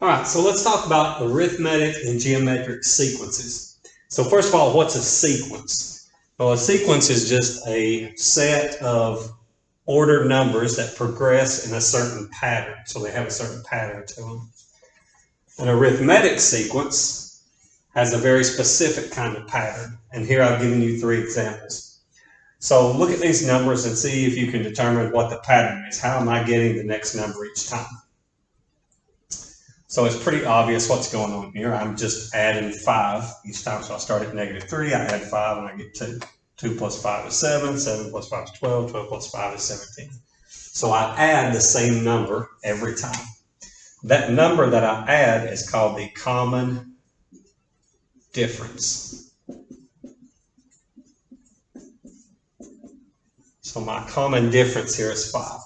All right, so let's talk about arithmetic and geometric sequences. So first of all, what's a sequence? Well, a sequence is just a set of ordered numbers that progress in a certain pattern. So they have a certain pattern to them. An arithmetic sequence has a very specific kind of pattern. And here I've given you 3 examples. So look at these numbers and see if you can determine what the pattern is. How am I getting the next number each time? So it's pretty obvious what's going on here. I'm just adding 5 each time. So I start at -3, I add 5, and I get 2. 2 plus 5 is 7, 7 plus 5 is 12, 12 plus 5 is 17. So I add the same number every time. That number that I add is called the common difference. So my common difference here is 5.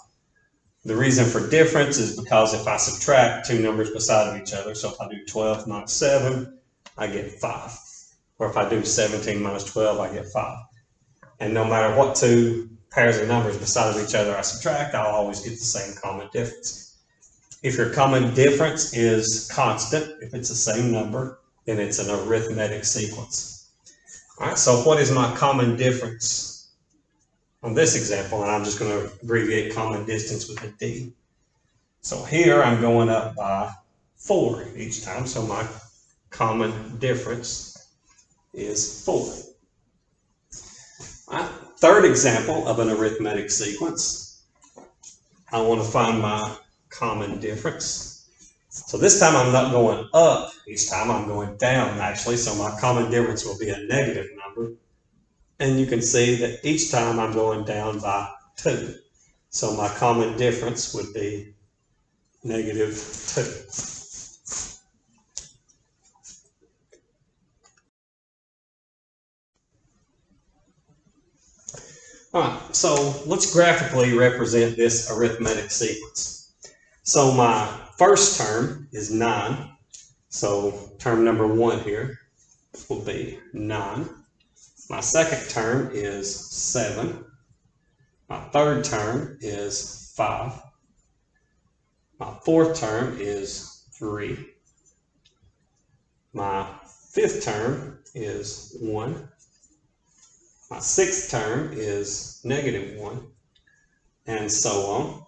The reason for difference is because if I subtract 2 numbers beside of each other, so if I do 12 minus 7, I get 5. Or if I do 17 minus 12, I get 5. And no matter what 2 pairs of numbers beside of each other I subtract, I'll always get the same common difference. If your common difference is constant, if it's the same number, then it's an arithmetic sequence. All right, so what is my common difference? On this example, and I'm just going to abbreviate common distance with a D. So here I'm going up by 4 each time, so my common difference is 4. All right. Third example of an arithmetic sequence. I want to find my common difference. So this time I'm not going up each time, I'm going down actually, so my common difference will be a negative number. And you can see that each time I'm going down by 2. So my common difference would be -2. All right, so let's graphically represent this arithmetic sequence. So my first term is 9. So term number 1 here will be 9. My second term is 7. My third term is 5. My fourth term is 3. My fifth term is 1. My sixth term is -1, and so on.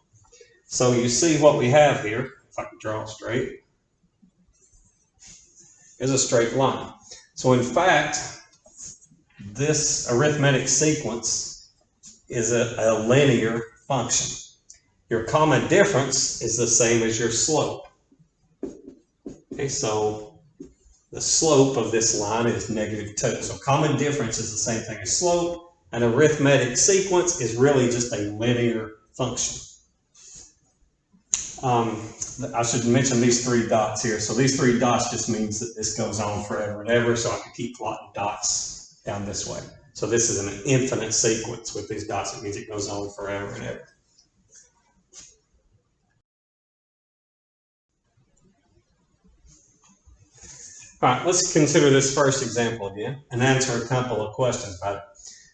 So you see what we have here, if I can draw straight, is a straight line. So in fact, this arithmetic sequence is a linear function. Your common difference is the same as your slope. Okay, so the slope of this line is -2. So common difference is the same thing as slope. An arithmetic sequence is really just a linear function. I should mention these 3 dots here. So these 3 dots just means that this goes on forever and ever, so I can keep plotting dots down this way. So this is an infinite sequence with these dots. It means it goes on forever and ever. All right, let's consider this first example again and answer a couple of questions about it.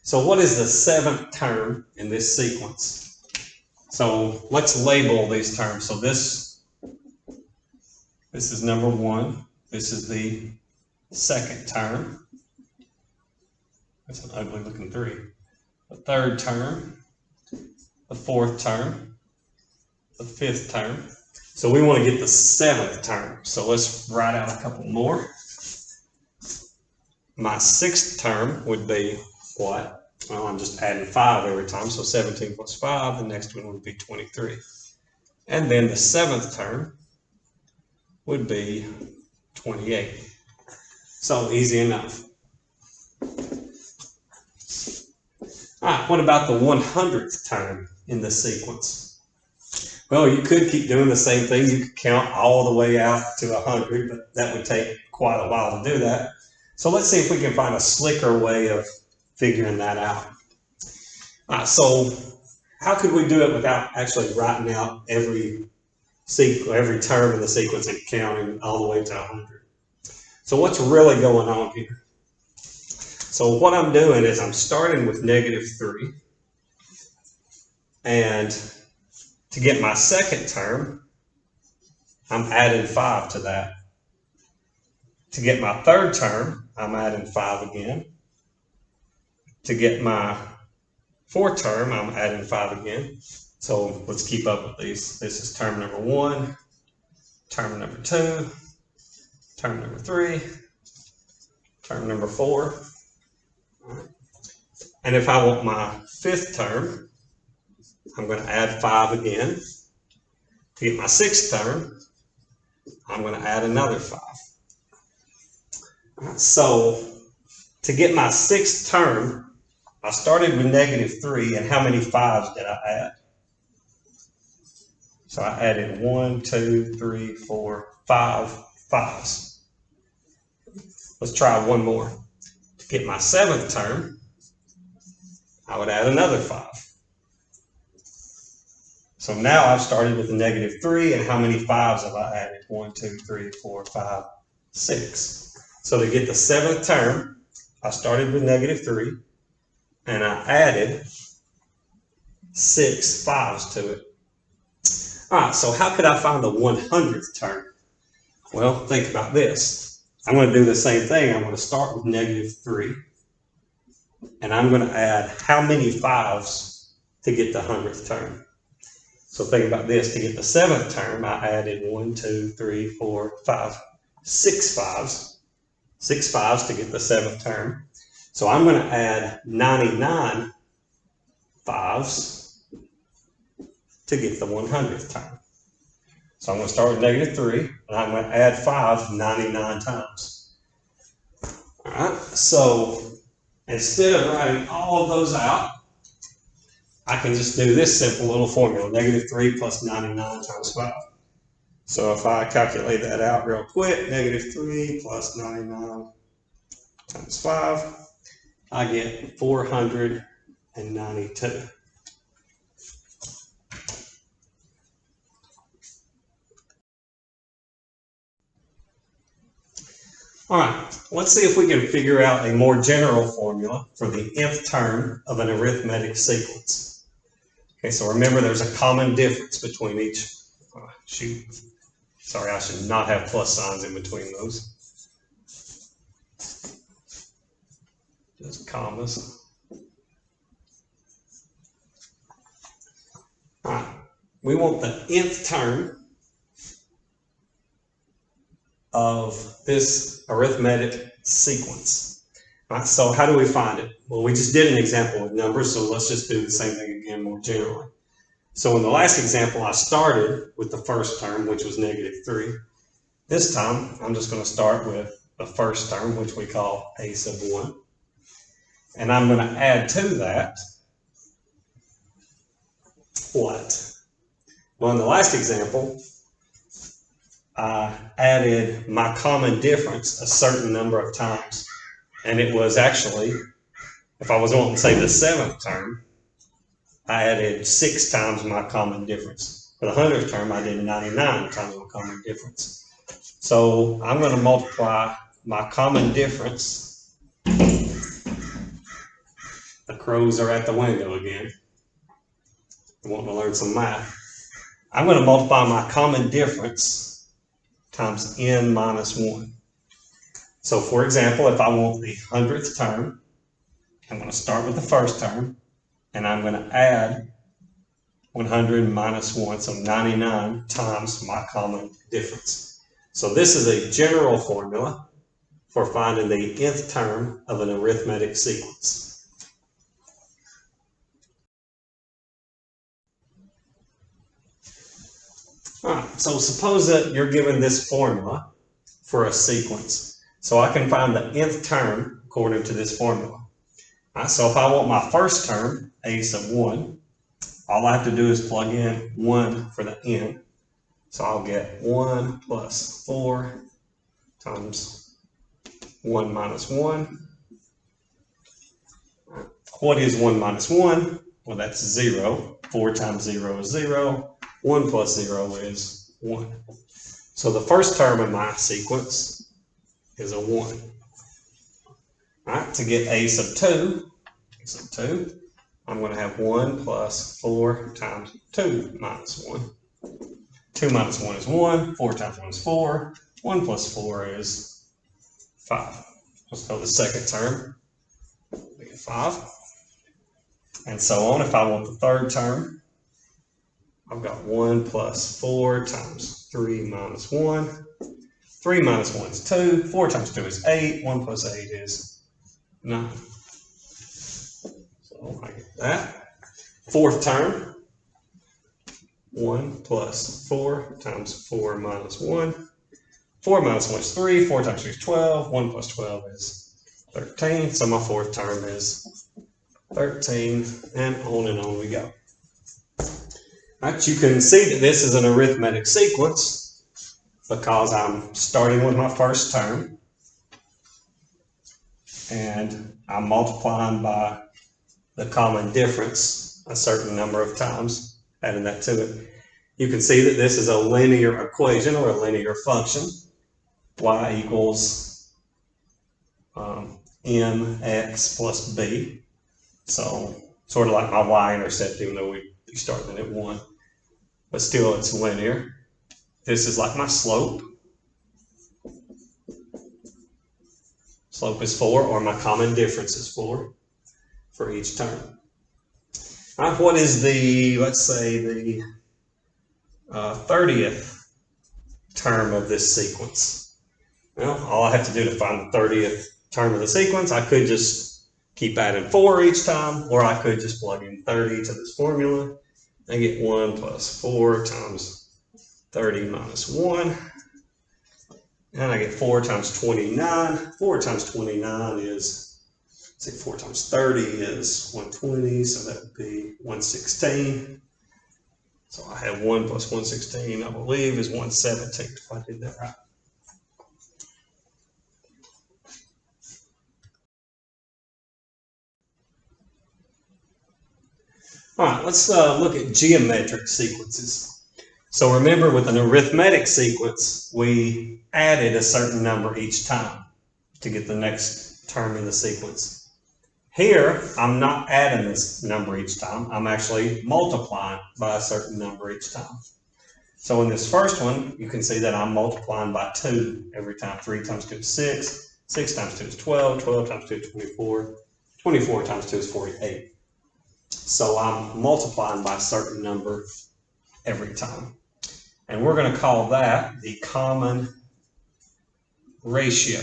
So what is the 7th term in this sequence? So let's label these terms. So this is number 1. This is the second term. That's an ugly looking 3. The third term, the fourth term, the fifth term. So we want to get the 7th term. So let's write out a couple more. My 6th term would be what? Well, I'm just adding 5 every time. So 17 plus 5, the next one would be 23. And then the 7th term would be 28. So easy enough. All right, what about the 100th term in the sequence? Well, you could keep doing the same thing. You could count all the way out to 100, but that would take quite a while to do that. So let's see if we can find a slicker way of figuring that out. So how could we do it without actually writing out every term in the sequence and counting all the way to 100? So what's really going on here? So what I'm doing is I'm starting with -3, and to get my second term, I'm adding 5 to that. To get my third term, I'm adding 5 again. To get my fourth term, I'm adding 5 again. So let's keep up with these. This is term number 1, term number 2, term number 3, term number 4. And if I want my fifth term, I'm going to add 5 again. To get my sixth term, I'm going to add another 5. So to get my sixth term, I started with -3, and how many 5s did I add? So I added 1, 2, 3, 4, 5 5s. Let's try one more. To get my seventh term, I would add another 5. So now I've started with a -3, and how many 5s have I added? 1, 2, 3, 4, 5, 6. So to get the seventh term, I started with -3, and I added 6 5s to it. All right, so how could I find the 100th term? Well, think about this. I'm going to do the same thing. I'm going to start with -3, and I'm going to add how many 5s to get the 100th term? So think about this. To get the seventh term, I added 1, 2, 3, 4, 5, 6 5s. 6 5s to get the seventh term. So I'm going to add 99 5s to get the 100th term. So I'm going to start with -3, and I'm going to add 5 99 times. All right, so instead of writing all of those out, I can just do this simple little formula, -3 plus 99 times 5. So if I calculate that out real quick, -3 plus 99 times 5, I get 492. All right, let's see if we can figure out a more general formula for the nth term of an arithmetic sequence. Okay, so remember there's a common difference between each. Sorry, I should not have plus signs in between those. Just commas. All right, we want the nth term of this arithmetic sequence. All right, so how do we find it? Well, we just did an example with numbers, so let's just do the same thing again more generally. So in the last example, I started with the first term, which was -3. This time, I'm just going to start with the first term, which we call a sub 1. And I'm going to add to that what? Well, in the last example, I added my common difference a certain number of times. And it was actually, if I was wanting to say the seventh term, I added 6 times my common difference. For the 100th term, I did 99 times my common difference. So I'm going to multiply my common difference. The crows are at the window again. I want to learn some math. I'm going to multiply my common difference times n minus 1. So for example, if I want the 100th term, I'm going to start with the first term, and I'm going to add 100 minus 1, so 99 times my common difference. So this is a general formula for finding the nth term of an arithmetic sequence. All right, so suppose that you're given this formula for a sequence. So I can find the nth term according to this formula. All right, so if I want my first term, a sub 1, all I have to do is plug in 1 for the n. So I'll get 1 plus 4 times 1 minus 1. What is 1 minus 1? Well, that's 0. 4 times 0 is 0. 1 plus 0 is 1. So the first term in my sequence is a 1. All right, to get a sub 2, I'm going to have 1 plus 4 times 2 minus 1. 2 minus 1 is 1. 4 times 1 is 4. 1 plus 4 is 5. Let's go to the second term. We get 5. And so on. If I want the third term, I've got 1 plus 4 times 3 minus 1. 3 minus 1 is 2. 4 times 2 is 8. 1 plus 8 is 9. So I get that. Fourth term. 1 plus 4 times 4 minus 1. 4 minus 1 is 3. 4 times 3 is 12. 1 plus 12 is 13. So my fourth term is 13, and on we go. All right, you can see that this is an arithmetic sequence because I'm starting with my first term, and I'm multiplying by the common difference a certain number of times, adding that to it. You can see that this is a linear equation or a linear function. Y equals mx plus b. So sort of like my y-intercept, even though we'd be starting at 1. But still, it's linear. This is like my slope. Slope is 4, or my common difference is 4 for each term. All right, what is the, let's say, the 30th term of this sequence? Well, all I have to do to find the 30th term of the sequence, I could just keep adding 4 each time, or I could just plug in 30 to this formula and get 1 plus 4 times 30 minus 1. And I get 4 times 29. 4 times 29 is, let's see, 4 times 30 is 120, so that would be 116. So I have 1 plus 116, I believe, is 117, if I did that right. All right, let's look at geometric sequences. So remember, with an arithmetic sequence, we added a certain number each time to get the next term in the sequence. Here, I'm not adding this number each time. I'm actually multiplying by a certain number each time. So in this first one, you can see that I'm multiplying by 2 every time. 3 times 2 is 6. 6 times 2 is 12. 12 times 2 is 24. 24 times 2 is 48. So I'm multiplying by a certain number every time. And we're going to call that the common ratio.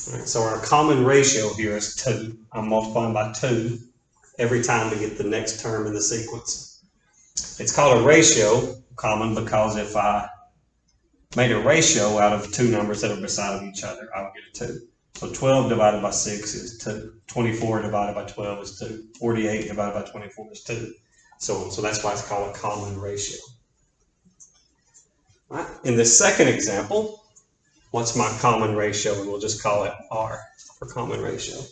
All right, so our common ratio here is 2. I'm multiplying by 2 every time to get the next term in the sequence. It's called a ratio, common, because if I made a ratio out of 2 numbers that are beside of each other, I would get a 2. So 12 divided by 6 is 2. 24 divided by 12 is 2. 48 divided by 24 is 2. So that's why it's called a common ratio. All right. In the second example, what's my common ratio? And we'll just call it R for common ratio.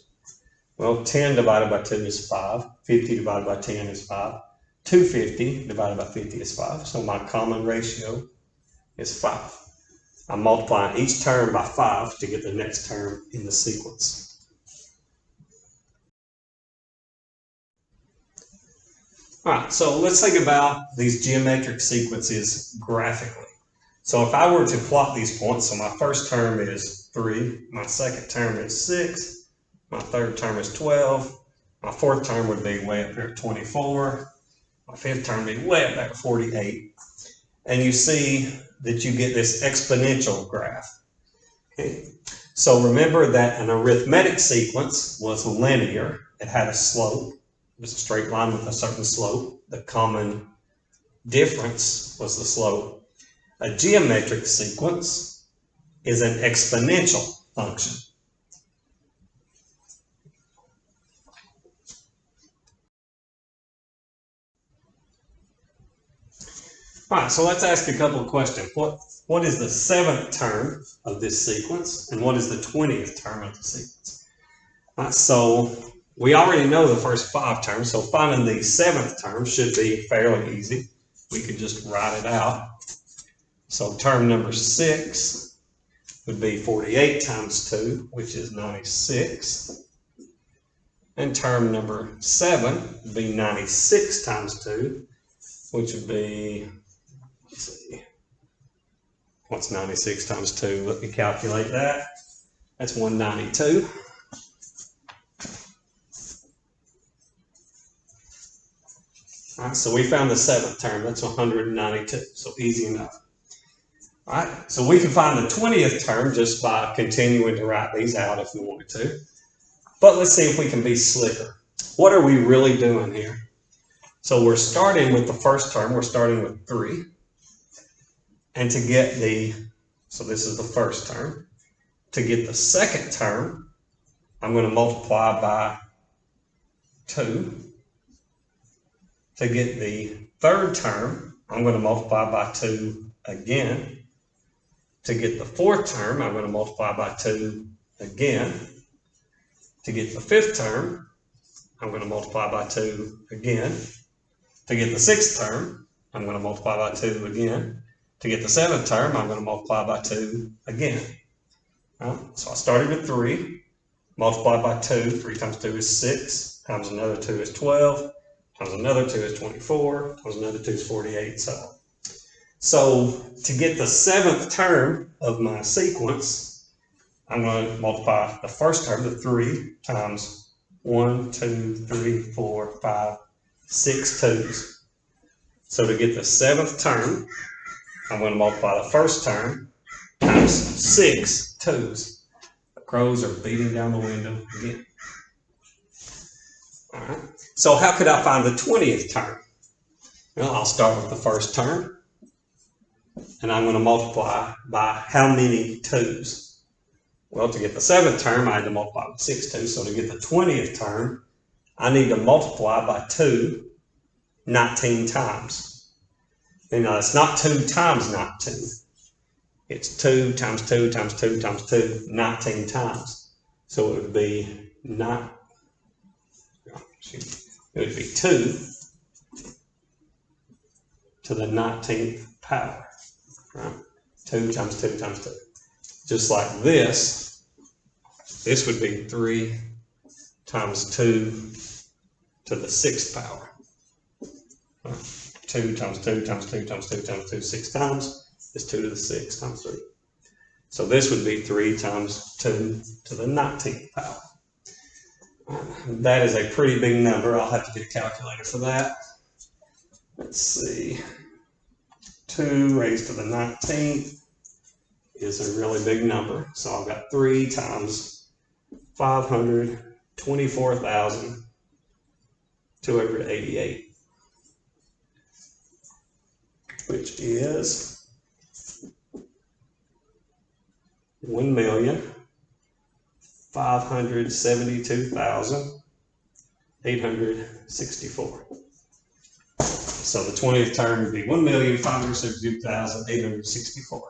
Well, 10 divided by 2 is 5. 50 divided by 10 is 5. 250 divided by 50 is 5. So my common ratio is 5. I'm multiplying each term by 5 to get the next term in the sequence. All right, so let's think about these geometric sequences graphically. So if I were to plot these points, so my first term is 3, my second term is 6, my third term is 12, my fourth term would be way up here at 24, my fifth term would be way up there at 48. And you see that you get this exponential graph. Okay. So remember that an arithmetic sequence was linear. It had a slope. It was a straight line with a certain slope. The common difference was the slope. A geometric sequence is an exponential function. All right, so let's ask a couple of questions. What is the 7th term of this sequence, and what is the 20th term of the sequence? All right, so we already know the first 5 terms, so finding the 7th term should be fairly easy. We could just write it out. So term number 6 would be 48 times 2, which is 96. And term number 7 would be 96 times 2, which would be, let's see, what's 96 times 2? Let me calculate that. That's 192. All right, so we found the seventh term. That's 192, so easy enough. All right, so we can find the 20th term just by continuing to write these out if we wanted to. But let's see if we can be slicker. What are we really doing here? So we're starting with the first term. We're starting with 3. And to get so this is the first term. To get the second term, I'm going to multiply by 2. To get the third term, I'm going to multiply by 2 again. To get the fourth term, I'm going to multiply by 2 again. To get the fifth term, I'm going to multiply by 2 again. To get the sixth term, I'm going to multiply by 2 again. To get the seventh term, I'm going to multiply by 2 again. Right? So I started with 3, multiplied by 2. 3 times 2 is 6, times another 2 is 12, times another 2 is 24, times another 2 is 48, so on. So to get the seventh term of my sequence, I'm going to multiply the first term, the 3, times 1, 2, 3, 4, 5, 6 2's. So to get the seventh term, I'm going to multiply the first term times 6 2's. The crows are beating down the window again. All right. So how could I find the 20th term? Well, I'll start with the first term, and I'm going to multiply by how many 2's? Well, to get the seventh term, I had to multiply by 6 2's. So to get the 20th term, I need to multiply by 2 19 times. You know, it's not 2 times 19. It's 2 times 2 times 2 times 2, 19 times. So it would be 2 to the 19th power. Right? 2 times 2 times 2. Just like this would be 3 times 2 to the 6th power. Right? 2 times 2 times 2 times 2 times 2 6 times is 2 to the 6 times 3. So this would be 3 times 2 to the 19th power. That is a pretty big number. I'll have to get a calculator for that. Let's see. 2 raised to the 19th is a really big number. So I've got 3 times 524,288, which is 1,572,864. So the 20th term would be 1,572,864.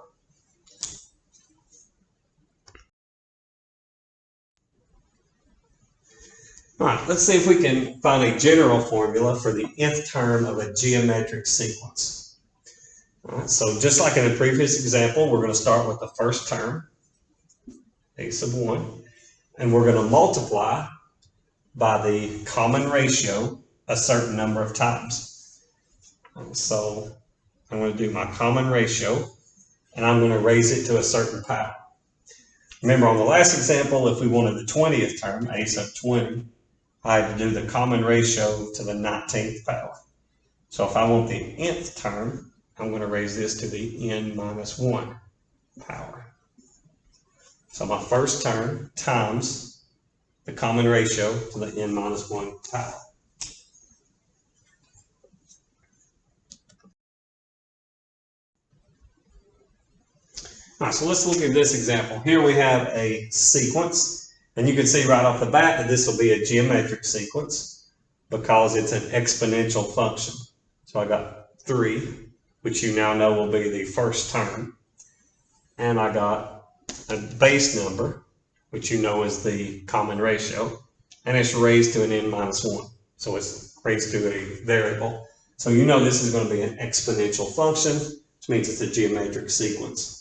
All right, let's see if we can find a general formula for the nth term of a geometric sequence. All right, so just like in the previous example, we're going to start with the first term, a sub 1, and we're going to multiply by the common ratio a certain number of times. So I'm going to do my common ratio, and I'm going to raise it to a certain power. Remember on the last example, if we wanted the 20th term, a sub 20, I had to do the common ratio to the 19th power. So if I want the nth term, I'm going to raise this to the n minus 1 power. So my first term times the common ratio to the n minus 1 power. All right, so let's look at this example. Here we have a sequence. And you can see right off the bat that this will be a geometric sequence because it's an exponential function. So I got 3, which you now know will be the first term. And I got a base number, which you know is the common ratio. And it's raised to an n minus 1. So it's raised to a variable. So you know this is going to be an exponential function, which means it's a geometric sequence.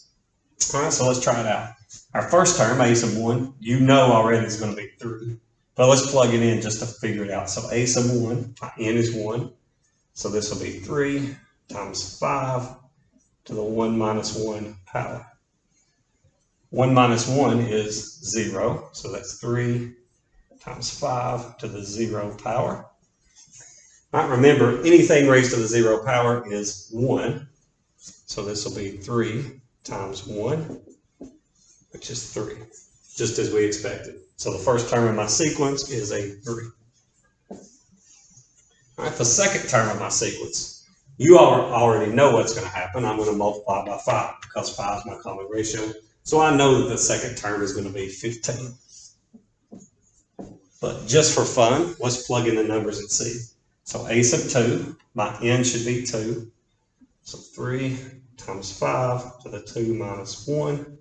All right, so let's try it out. Our first term, a sub 1, you know already is going to be 3. But let's plug it in just to figure it out. So a sub 1, my n is 1. So this will be 3 times 5 to the 1 minus 1 power. 1 minus 1 is 0, so that's 3 times 5 to the 0 power. All right, remember, anything raised to the 0 power is 1. So this will be 3 times 1, which is 3, just as we expected. So the first term in my sequence is a 3. All right, the second term of my sequence, you already know what's going to happen. I'm going to multiply by 5 because 5 is my common ratio. So I know that the second term is going to be 15. But just for fun, let's plug in the numbers and see. So a sub 2, my n should be 2. So 3 times 5 to the 2 minus 1.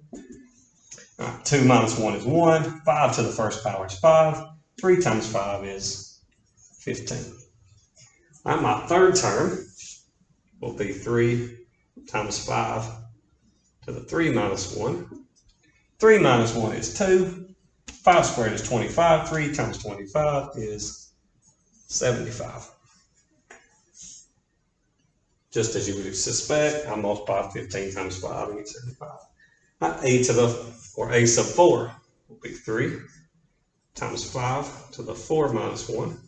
All right, 2 minus 1 is 1. 5 to the first power is 5. 3 times 5 is 15. All right, my third term will be 3 times 5 to the 3 minus 1. 3 minus 1 is 2. 5 squared is 25. 3 times 25 is 75. Just as you would suspect, I multiply 15 times 5 and get 75. A sub 4 will be 3 times 5 to the 4 minus 1.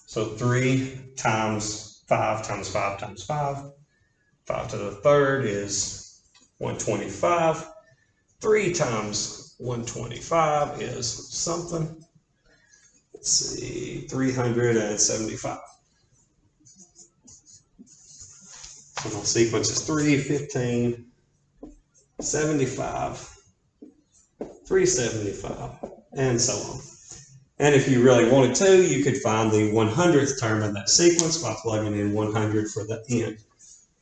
So 3 times 5 times 5 times 5. 5 to the third is 125. 3 times 125 is something. Let's see, 375. So my sequence is 3, 15, 75, 375, and so on. And if you really wanted to, you could find the 100th term in that sequence by plugging in 100 for the n.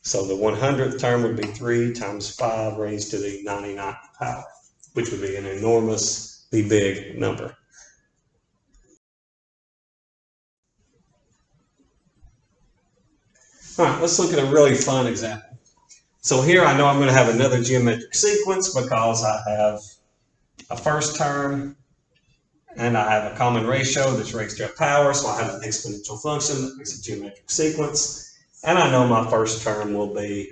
So the 100th term would be 3 times 5 raised to the 99th power, which would be an enormously big number. All right, let's look at a really fun example. So here I know I'm going to have another geometric sequence because I have a first term and I have a common ratio that's raised to a power, so I have an exponential function that makes a geometric sequence. And I know my first term will be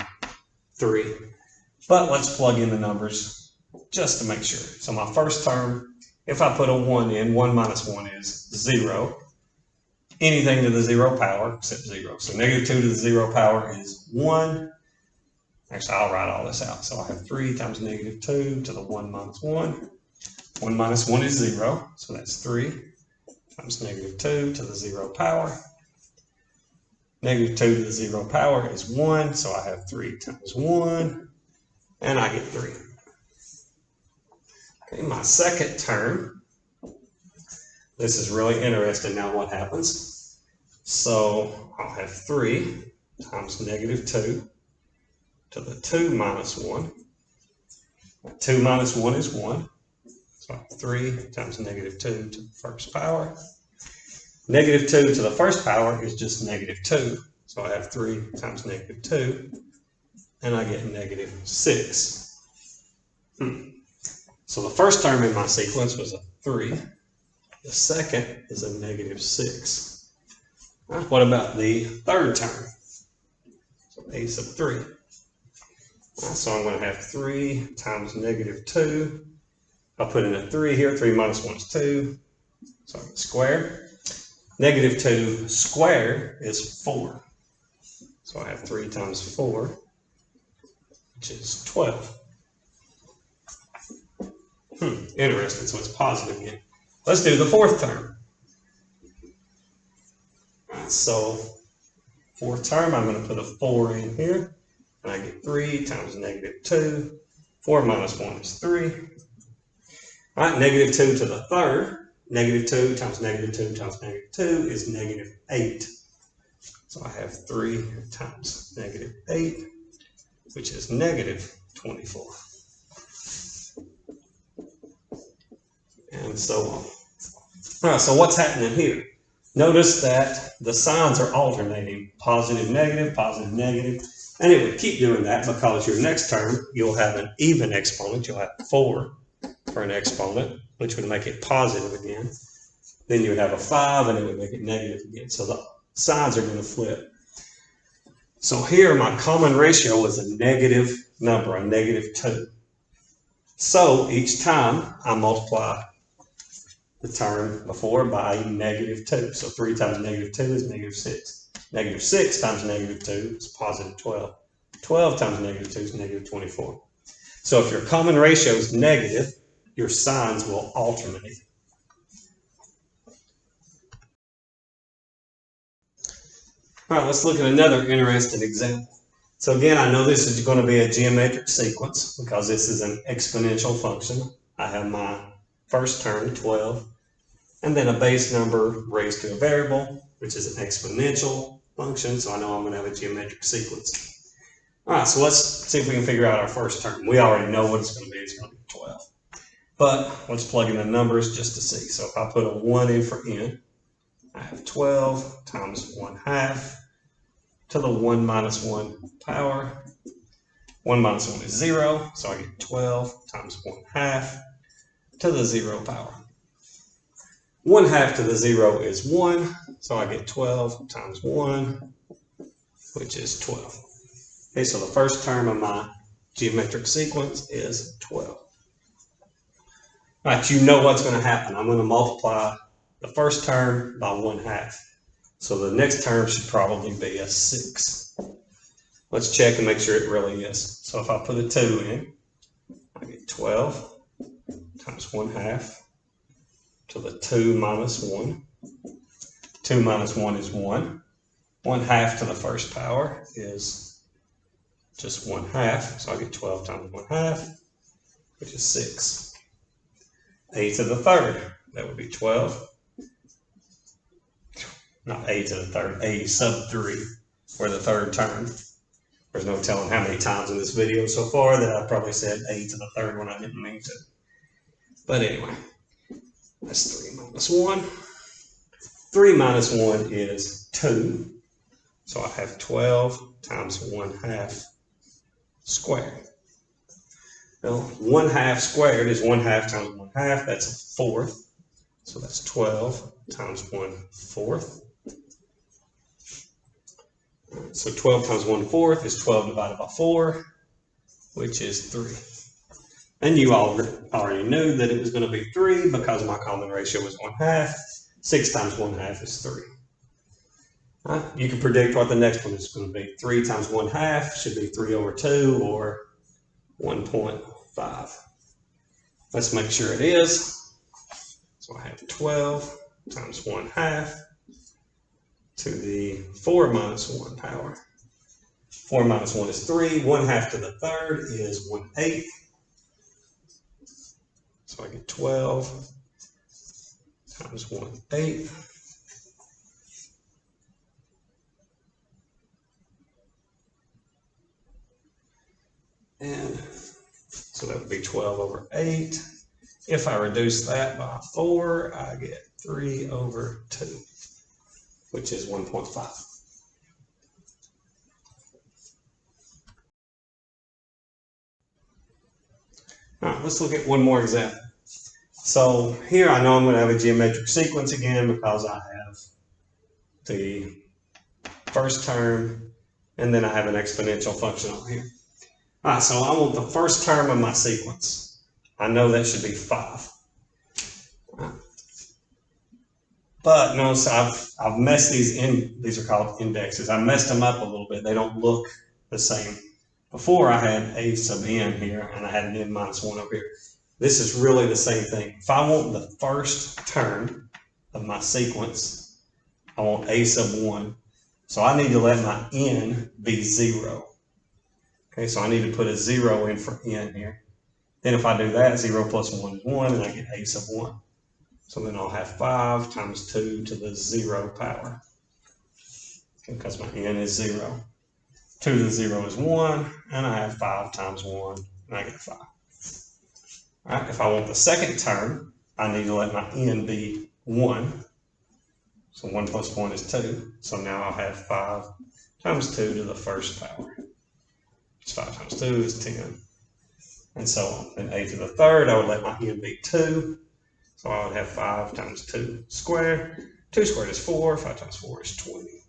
3. But let's plug in the numbers just to make sure. So my first term, if I put a 1 in, 1 minus 1 is 0. Anything to the 0 power except 0. So negative 2 to the 0 power is 1. Actually, I'll write all this out. So I have 3 times negative 2 to the 1 minus 1. 1 minus 1 is 0. So that's 3 times negative 2 to the 0 power. Negative 2 to the 0 power is 1. So I have 3 times 1. And I get 3. Okay, my second term. This is really interesting now what happens. So I'll have 3 times negative 2 to the 2 minus 1. 2 minus 1 is 1. So I have 3 times negative 2 to the first power. Negative 2 to the first power is just negative 2. So I have 3 times negative 2. And I get negative 6. So the first term in my sequence was a 3. The second is a negative 6. Right, what about the third term? So a sub 3. Right, so I'm going to have 3 times negative 2. I'll put in a 3 here. 3 minus 1 is 2. So I get squared. Negative 2 squared is 4. So I have 3 times 4, which is 12. Interesting. So it's positive again. Let's do the fourth term. So fourth term, I'm going to put a 4 in here. And I get 3 times negative 2. 4 minus 1 is 3. All right, negative 2 to the third. Negative 2 times negative 2 times negative 2 is negative 8. So I have 3 times negative 8, which is negative 24. And so on. All right, so what's happening here? Notice that the signs are alternating, positive, negative, and it would keep doing that because your next term, you'll have an even exponent. You'll have 4 for an exponent, which would make it positive again. Then you would have a 5, and it would make it negative again. So Signs are going to flip. So here my common ratio is a negative number, a negative 2. So each time I multiply the term before by negative 2. So 3 times negative 2 is negative 6. Negative 6 times negative 2 is positive 12. 12 times negative 2 is negative 24. So if your common ratio is negative, your signs will alternate. All right, let's look at another interesting example. So again, I know this is going to be a geometric sequence because this is an exponential function. I have my first term, 12, and then a base number raised to a variable, which is an exponential function, so I know I'm going to have a geometric sequence. All right, so let's see if we can figure out our first term. We already know what it's going to be. It's going to be 12. But let's plug in the numbers just to see. So if I put a 1 in for n, I have 12 times 1/2 to the 1 minus 1 power. 1 minus 1 is 0, so I get 12 times 1/2 to the 0 power. 1/2 to the 0 is 1, so I get 12 times 1, which is 12. Okay, so the first term of my geometric sequence is 12. All right, you know what's going to happen. I'm going to multiply the first term by 1/2. So the next term should probably be a 6. Let's check and make sure it really is. So if I put a 2 in, I get 12 times 1/2 to the 2 minus 1. 2 minus 1 is 1. 1/2 to the first power is just 1/2. So I get 12 times 1/2, which is 6. A to the third, that would be 12. Not a to the third, a sub 3 for the third term. There's no telling how many times in this video so far that I probably said a to the third when I didn't mean to. But anyway, that's 3 minus 1. 3 minus 1 is 2. So I have 12 times 1/2 squared. Well, 1/2 squared is 1/2 times 1/2. That's a fourth. So that's 12 times 1/4. So 12 times 1/4 is 12 divided by 4, which is 3. And you all already knew that it was going to be 3 because my common ratio was 1/2. 6 times 1/2 is 3. You can predict what the next one is going to be. 3 times 1/2 should be 3/2 or 1.5. Let's make sure it is. So I have 12 times 1/2 to the 4 minus 1 power. 4 minus 1 is 3. 1/2 to the third is 1/8. So I get 12 times 1/8. And so that would be 12/8. If I reduce that by 4, I get 3/2, which is 1.5. All right, let's look at one more example. So here I know I'm going to have a geometric sequence again because I have the first term and then I have an exponential function on here. All right, so I want the first term of my sequence. I know that should be 5. But notice I've messed these in. These are called indexes. I messed them up a little bit. They don't look the same. Before I had a sub n here and I had an n minus 1 over here. This is really the same thing. If I want the first term of my sequence, I want a sub 1. So I need to let my n be 0. Okay, so I need to put a 0 in for n here. Then if I do that, 0 plus 1 is 1, and I get a sub 1. So then I'll have 5 times 2 to the 0 power. Okay, because my n is 0. 2 to the 0 is 1, and I have 5 times 1, and I get 5. All right, if I want the second term, I need to let my n be 1. So 1 plus 1 is 2. So now I'll have 5 times 2 to the first power. 5 times 2 is 10. And so on. And a to the third, I would let my n be 2. So I would have 5 times 2 squared. 2 squared is 4. 5 times 4 is 20.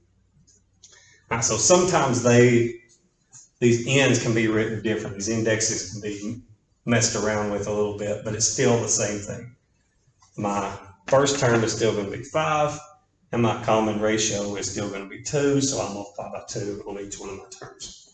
All right, so sometimes these ends can be written different. These indexes can be messed around with a little bit, but it's still the same thing. My first term is still going to be 5, and my common ratio is still going to be 2, so I multiply by 2 on each one of my terms.